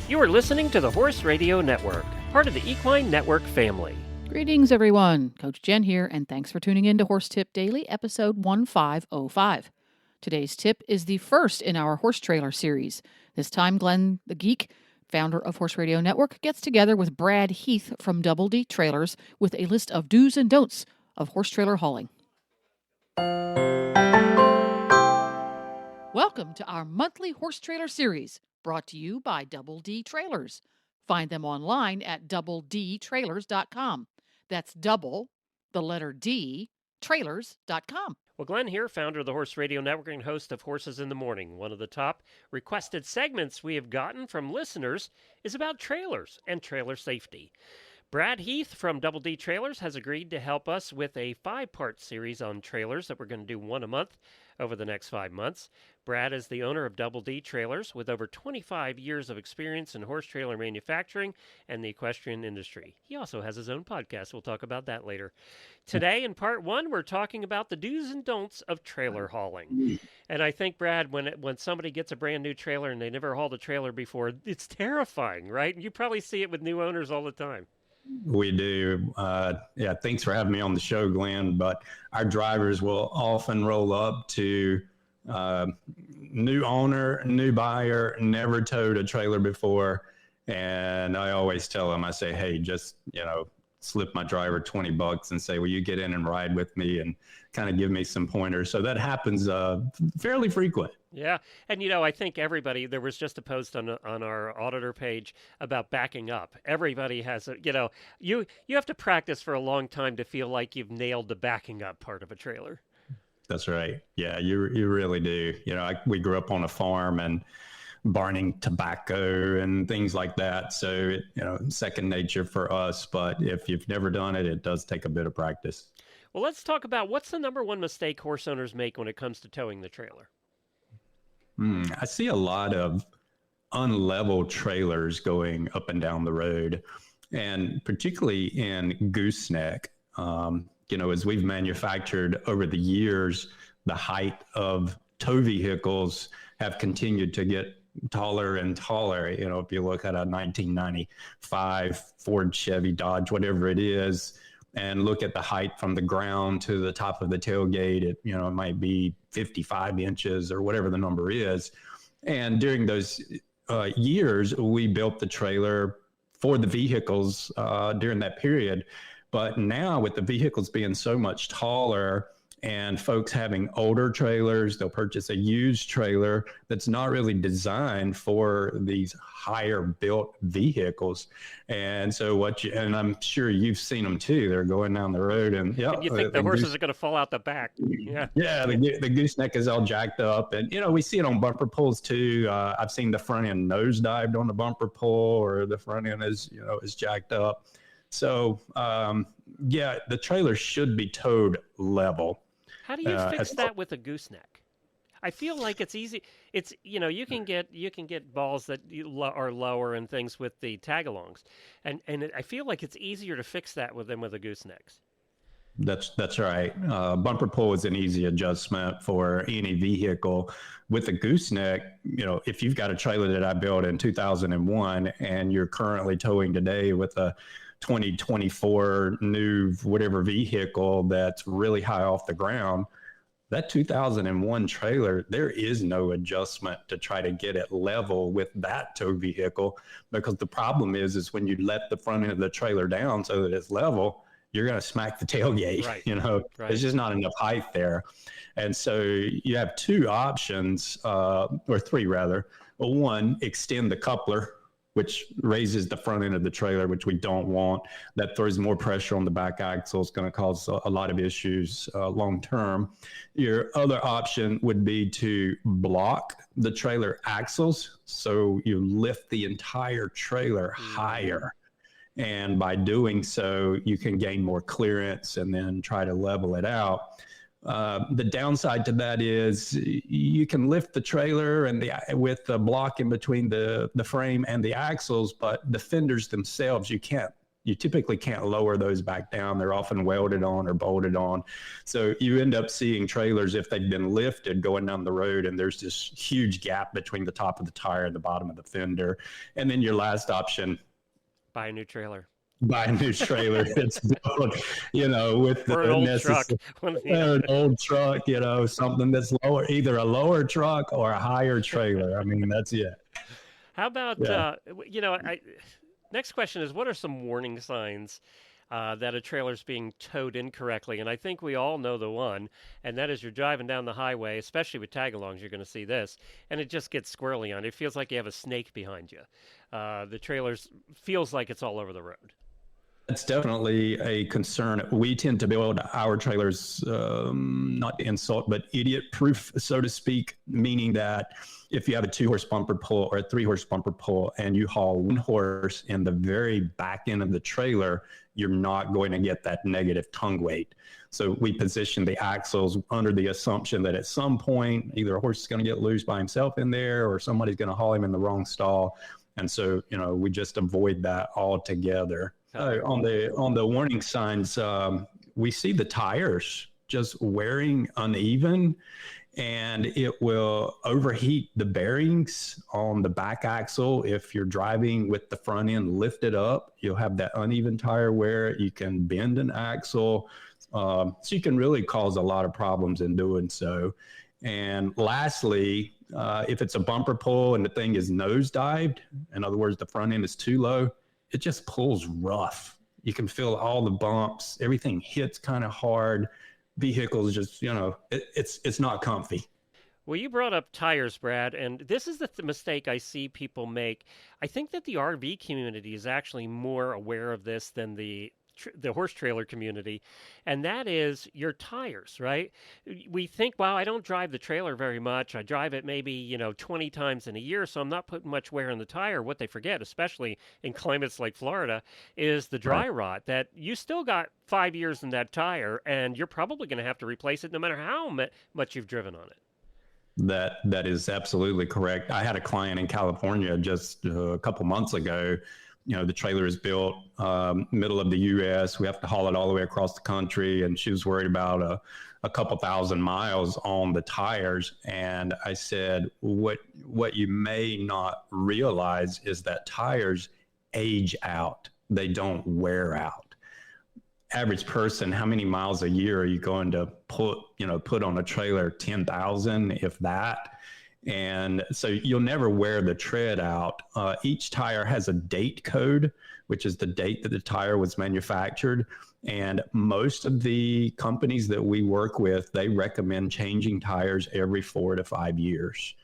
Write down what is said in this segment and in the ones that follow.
You are listening to the Horse Radio Network, part of the Equine Network family. Greetings, everyone. Coach Jen here, and thanks for tuning in to Horse Tip Daily, episode 1505. Today's tip is the first in our horse trailer series. This time, Glenn the Geek, founder of Horse Radio Network, gets together with Brad Heath from Doube D Trailers with a list of do's and don'ts of horse trailer hauling. Welcome to our monthly horse trailer series, brought to you by Doube D Trailers. Find them online at doubledtrailers.com. That's double, the letter D, trailers.com. Well, Glenn here, founder of the Horse Radio Network and host of Horses in the Morning. One of the top requested segments we have gotten from listeners is about trailers and trailer safety. Brad Heath from Doube D Trailers has agreed to help us with a 5-part series on trailers that we're going to do one a month over the next 5 months. Brad is the owner of Doube D Trailers with over 25 years of experience in horse trailer manufacturing and the equestrian industry. He also has his own podcast. We'll talk about that later. Today, in part 1, we're talking about the do's and don'ts of trailer hauling. And I think, Brad, when somebody gets a brand new trailer and they never hauled a trailer before, it's terrifying, right? And you probably see it with new owners all the time. We do. Thanks for having me on the show, Glenn. But our drivers will often roll up to new owner, new buyer, never towed a trailer before. And I always tell them, I say, hey, just, slip my driver $20 and say, will you get in and ride with me and kind of give me some pointers. So that happens fairly frequent. Yeah. And, I think everybody, there was just a post on our auditor page about backing up. Everybody has, you have to practice for a long time to feel like you've nailed the backing up part of a trailer. That's right. Yeah, you really do. We grew up on a farm and burning tobacco and things like that. So, second nature for us. But if you've never done it, it does take a bit of practice. Well, let's talk about what's the number one mistake horse owners make when it comes to towing the trailer. I see a lot of unlevel trailers going up and down the road, and particularly in gooseneck. As we've manufactured over the years, the height of tow vehicles have continued to get taller and taller. If you look at a 1995 Ford, Chevy, Dodge, whatever it is, and look at the height from the ground to the top of the tailgate, it might be 55 inches or whatever the number is. And during those years, we built the trailer for the vehicles during that period. But now with the vehicles being so much taller and folks having older trailers, they'll purchase a used trailer that's not really designed for these higher built vehicles. And so and I'm sure you've seen them too. They're going down the road and and you think the horses are going to fall out the back. Yeah, the gooseneck is all jacked up. And, we see it on bumper pulls too. I've seen the front end nosedived on the bumper pull, or the front end is jacked up. So, the trailer should be towed level. How do you fix that with a gooseneck? I feel like it's easy. It's you can get balls that are lower and things with the tag-alongs, and I feel like it's easier to fix that with the goosenecks. That's right. Bumper pull is an easy adjustment for any vehicle. With a gooseneck, if you've got a trailer that I built in 2001 and you're currently towing today with a 2024 new whatever vehicle that's really high off the ground, that 2001 trailer, there is no adjustment to try to get it level with that tow vehicle, because the problem is when you let the front end of the trailer down so that it's level, you're going to smack the tailgate. Right. Right. There's just not enough height there. And so you have two options, or three rather. Well, one, extend the coupler, which raises the front end of the trailer, which we don't want. That throws more pressure on the back axle. It's going to cause a lot of issues long term. Your other option would be to block the trailer axles, so you lift the entire trailer higher. And by doing so, you can gain more clearance and then try to level it out. The downside to that is you can lift the trailer and with the block in between the frame and the axles, but the fenders themselves, you can't you typically can't lower those back down. They're often welded on or bolted on. So you end up seeing trailers, if they've been lifted, going down the road, and there's this huge gap between the top of the tire and the bottom of the fender. And then your last option, buy a new trailer. Buy a new trailer that's built, with the or an old truck. An old truck, something that's lower, either a lower truck or a higher trailer. I mean, that's it. How about, next question is, what are some warning signs that a trailer's being towed incorrectly? And I think we all know the one, and that is you're driving down the highway, especially with tag-alongs, you're going to see this, and it just gets squirrely on you. It feels like you have a snake behind you. The trailers feels like it's all over the road. That's definitely a concern. We tend to build our trailers, not to insult, but idiot-proof, so to speak, meaning that if you have a 2-horse bumper pull or a 3-horse bumper pull and you haul 1 horse in the very back end of the trailer, you're not going to get that negative tongue weight. So we position the axles under the assumption that at some point, either a horse is going to get loose by himself in there or somebody's going to haul him in the wrong stall. And so, we just avoid that altogether. On the warning signs, we see the tires just wearing uneven, and it will overheat the bearings on the back axle. If you're driving with the front end lifted up, you'll have that uneven tire wear. You can bend an axle, so you can really cause a lot of problems in doing so. And lastly, if it's a bumper pull and the thing is nosedived, in other words, the front end is too low, it just pulls rough. You can feel all the bumps. Everything hits kind of hard. Vehicles just, it's not comfy. Well, you brought up tires, Brad, and this is the mistake I see people make. I think that the RV community is actually more aware of this than the horse trailer community, and that is your tires, right? We think, well, I don't drive the trailer very much. I drive it maybe, 20 times in a year, so I'm not putting much wear on the tire. What they forget, especially in climates like Florida, is the dry rot, that you still got 5 years in that tire, and you're probably going to have to replace it no matter how much you've driven on it. That is absolutely correct. I had a client in California just a couple months ago. The trailer is built middle of the U.S. We have to haul it all the way across the country, and she was worried about a couple thousand miles on the tires. And I said, what you may not realize is that tires age out. They don't wear out. Average person, how many miles a year are you going to put on a trailer? 10,000, if that. And so you'll never wear the tread out. Each tire has a date code, which is the date that the tire was manufactured. And most of the companies that we work with, they recommend changing tires every 4 to 5 years.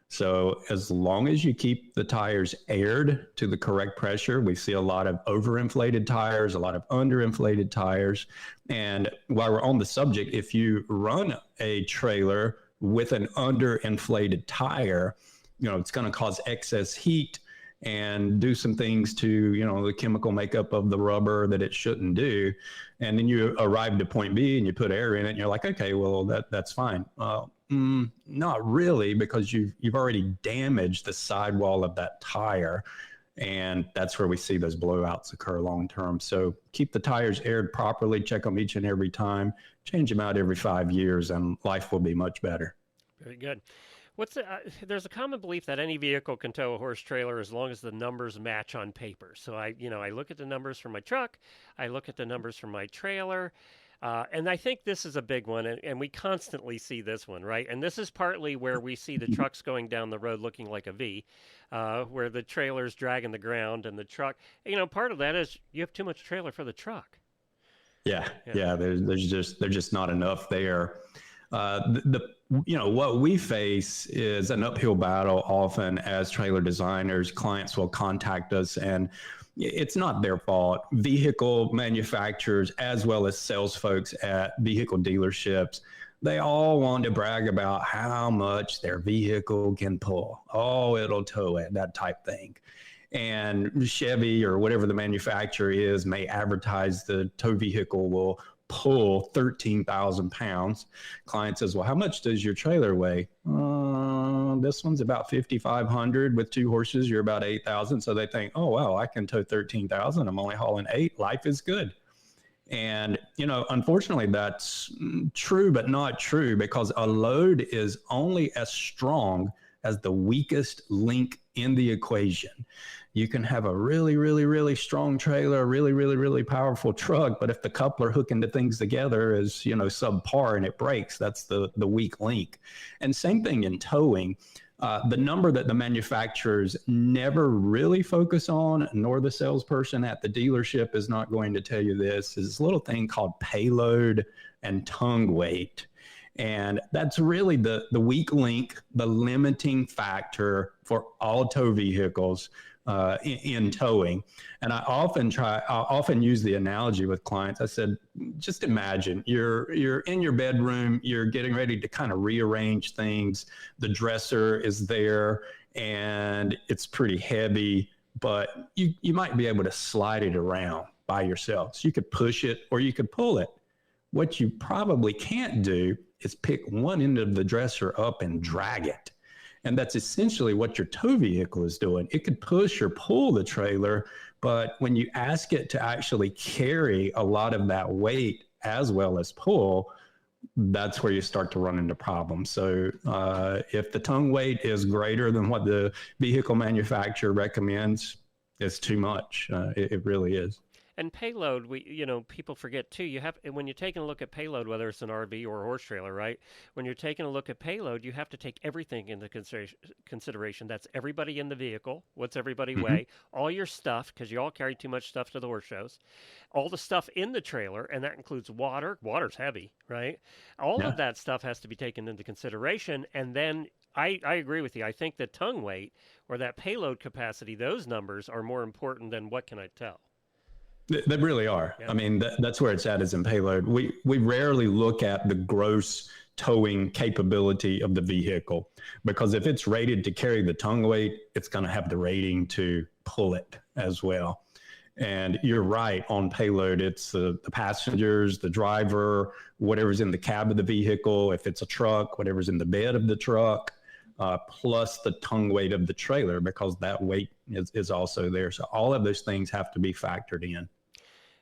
So as long as you keep the tires aired to the correct pressure, we see a lot of overinflated tires, a lot of underinflated tires. And while we're on the subject, if you run a trailer with an underinflated tire, it's going to cause excess heat and do some things to, the chemical makeup of the rubber that it shouldn't do. And then you arrive to point B and you put air in it and you're like, okay, well, that's fine. Not really, because you've already damaged the sidewall of that tire. And that's where we see those blowouts occur long term. So keep the tires aired properly, check them each and every time, change them out every 5 years, and life will be much better. Very good. There's a common belief that any vehicle can tow a horse trailer as long as the numbers match on paper. So I look at the numbers for my truck, I look at the numbers for my trailer, and I think this is a big one, and we constantly see this one, right? And this is partly where we see the trucks going down the road looking like a V, where the trailer's dragging the ground, and the truck, part of that is you have too much trailer for the truck. Yeah. There's just not enough there. What we face is an uphill battle often as trailer designers. Clients will contact us, and it's not their fault. Vehicle manufacturers, as well as sales folks at vehicle dealerships, they all want to brag about how much their vehicle can pull. Oh, it'll tow it, that type thing. And Chevy or whatever the manufacturer is may advertise the tow vehicle will pull 13,000 pounds. Client says, well, how much does your trailer weigh? This one's about 5,500 with 2 horses. You're about 8,000. So they think, oh, wow, I can tow 13,000. I'm only hauling 8. Life is good. And, unfortunately, that's true, but not true, because a load is only as strong as the weakest link in the equation. You can have a really, really, really strong trailer, a really, really, really powerful truck, but if the coupler hooking the things together is, subpar and it breaks, that's the weak link. And same thing in towing. The number that the manufacturers never really focus on, nor the salesperson at the dealership is not going to tell you this, is this little thing called payload and tongue weight. And that's really the weak link, the limiting factor for all tow vehicles in towing. And I often use the analogy with clients. I said, just imagine you're in your bedroom, you're getting ready to kind of rearrange things. The dresser is there and it's pretty heavy, but you might be able to slide it around by yourself. So you could push it or you could pull it. What you probably can't do is pick one end of the dresser up and drag it. And that's essentially what your tow vehicle is doing. It could push or pull the trailer, but when you ask it to actually carry a lot of that weight as well as pull, that's where you start to run into problems. So if the tongue weight is greater than what the vehicle manufacturer recommends, it's too much. It really is. And payload, people forget too. When you're taking a look at payload, whether it's an RV or a horse trailer, right? When you're taking a look at payload, you have to take everything into consideration. That's everybody in the vehicle. What's everybody weigh? All your stuff, because you all carry too much stuff to the horse shows. All the stuff in the trailer, and that includes water. Water's heavy, right? All of that stuff has to be taken into consideration. And then I agree with you. I think the tongue weight or that payload capacity, those numbers are more important than what can I tell. They really are. Yeah. I mean, that's where it's at, is in payload. We rarely look at the gross towing capability of the vehicle, because if it's rated to carry the tongue weight, it's going to have the rating to pull it as well. And you're right, on payload, it's the passengers, the driver, whatever's in the cab of the vehicle. If it's a truck, whatever's in the bed of the truck, plus the tongue weight of the trailer, because that weight is also there. So all of those things have to be factored in.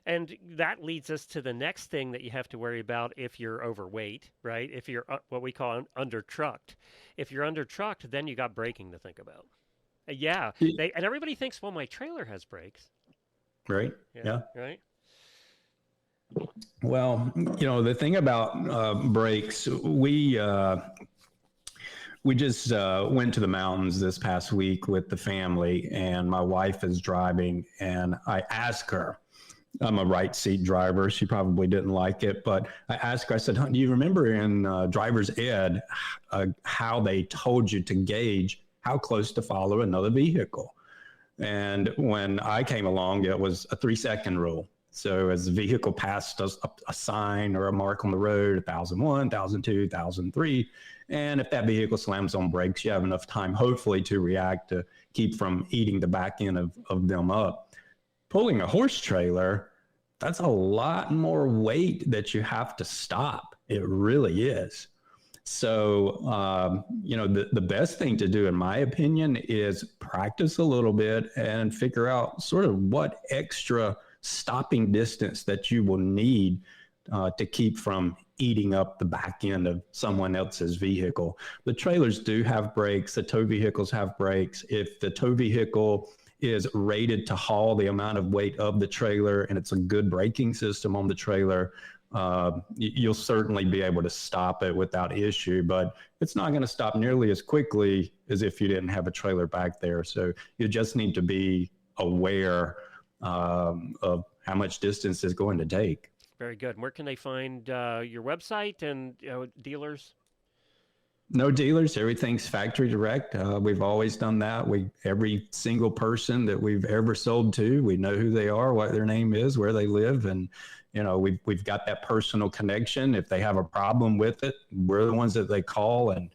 And that leads us to the next thing that you have to worry about if you're overweight, right? If you're what we call under-trucked. If you're under-trucked, then you got braking to think about. And everybody thinks, well, my trailer has brakes. Right, yeah. Right? Well, the thing about brakes, we just went to the mountains this past week with the family, and my wife is driving, and I asked her, I'm a right seat driver. She probably didn't like it, but I asked her, I said, do you remember in driver's ed how they told you to gauge how close to follow another vehicle? And when I came along, it was a 3-second rule. So as the vehicle passed a sign or a mark on the road, 1,001, 1,002, 1,003, and if that vehicle slams on brakes, you have enough time, hopefully, to react to keep from eating the back end of them up. Pulling a horse trailer, that's a lot more weight that you have to stop. It really is. So, the best thing to do, in my opinion, is practice a little bit and figure out sort of what extra stopping distance that you will need to keep from eating up the back end of someone else's vehicle. The trailers do have brakes. The tow vehicles have brakes. If the tow vehicle is rated to haul the amount of weight of the trailer and it's a good braking system on the trailer, you'll certainly be able to stop it without issue, but it's not going to stop nearly as quickly as if you didn't have a trailer back there. So you just need to be aware of how much distance it's going to take. Very good. Where can they find your website and dealers? No dealers. Everything's factory direct. We've always done that. Every single person that we've ever sold to, we know who they are, what their name is, where they live, and we've got that personal connection. If they have a problem with it, we're the ones that they call, and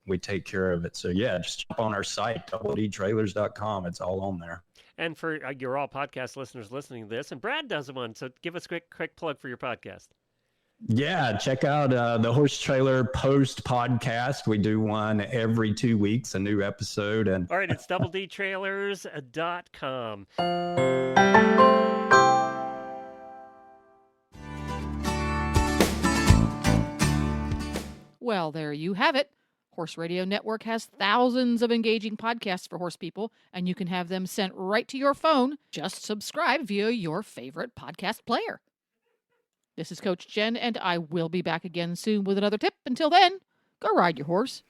we take care of it. So yeah, just jump on our site, doubledtrailers.com. It's all on there. And for your all podcast listeners listening to this, and Brad does one, so give us a quick plug for your podcast. Yeah, check out the Horse Trailer Post podcast. We do one every 2 weeks, a new episode. And All right, it's DoubleDTrailers.com. Well, there you have it. Horse Radio Network has thousands of engaging podcasts for horse people, and you can have them sent right to your phone. Just subscribe via your favorite podcast player. This is Coach Jen, and I will be back again soon with another tip. Until then, go ride your horse.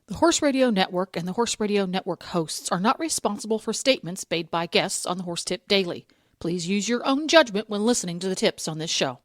The Horse Radio Network and the Horse Radio Network hosts are not responsible for statements made by guests on the Horse Tip Daily. Please use your own judgment when listening to the tips on this show.